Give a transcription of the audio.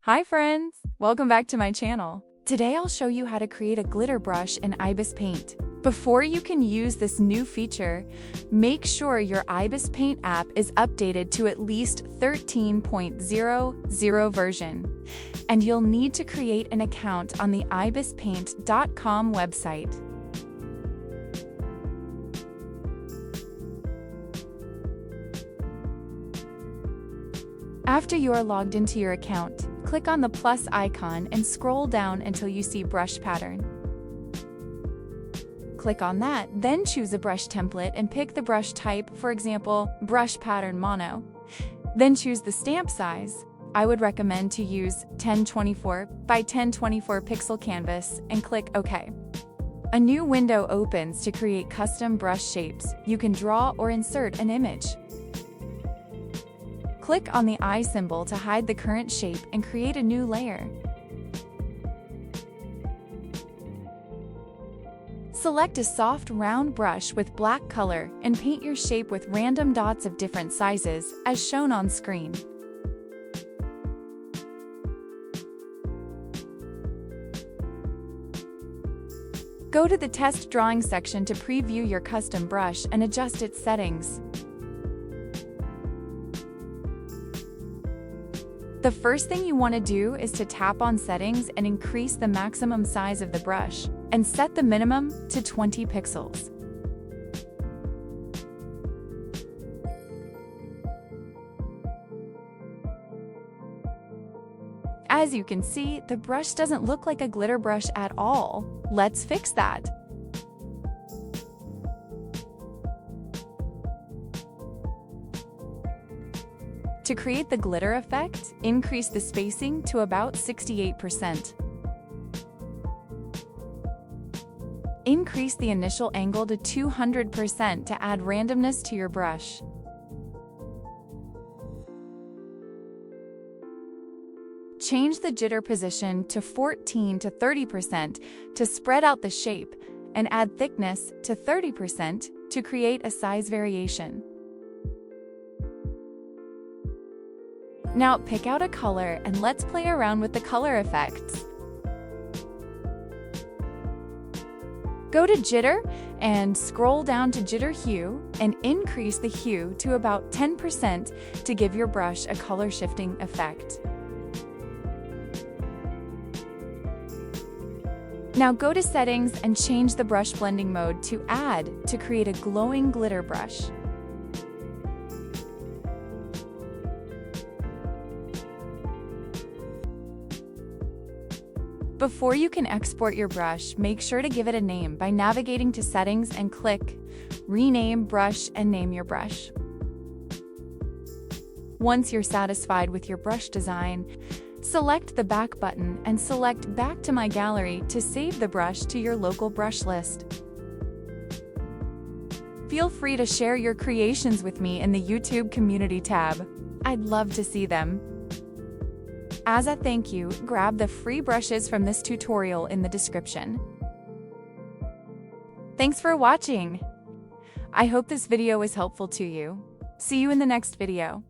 Hi friends! Welcome back to my channel. Today I'll show you how to create a glitter brush in IbisPaint. Before you can use this new feature, make sure your IbisPaint app is updated to at least 13.00 version. And you'll need to create an account on the IbisPaint.com website. After you are logged into your account, click on the plus icon and scroll down until you see brush pattern. Click on that, then choose a brush template and pick the brush type, for example, brush pattern mono. Then choose the stamp size. I would recommend to use 1024 by 1024 pixel canvas and click OK. A new window opens to create custom brush shapes. You can draw or insert an image. Click on the eye symbol to hide the current shape and create a new layer. Select a soft round brush with black color and paint your shape with random dots of different sizes, as shown on screen. Go to the test drawing section to preview your custom brush and adjust its settings. The first thing you want to do is to tap on settings and increase the maximum size of the brush, and set the minimum to 20 pixels. As you can see, the brush doesn't look like a glitter brush at all. Let's fix that. To create the glitter effect, increase the spacing to about 68%. Increase the initial angle to 200% to add randomness to your brush. Change the jitter position to 14 to 30% to spread out the shape, and add thickness to 30% to create a size variation. Now pick out a color and let's play around with the color effects. Go to Jitter and scroll down to Jitter Hue and increase the hue to about 10% to give your brush a color shifting effect. Now go to Settings and change the brush blending mode to Add to create a glowing glitter brush. Before you can export your brush, make sure to give it a name by navigating to Settings and click Rename Brush and name your brush. Once you're satisfied with your brush design, select the back button and select Back to My Gallery to save the brush to your local brush list. Feel free to share your creations with me in the YouTube community tab. I'd love to see them. As a thank you, grab the free brushes from this tutorial in the description. Thanks for watching! I hope this video was helpful to you. See you in the next video.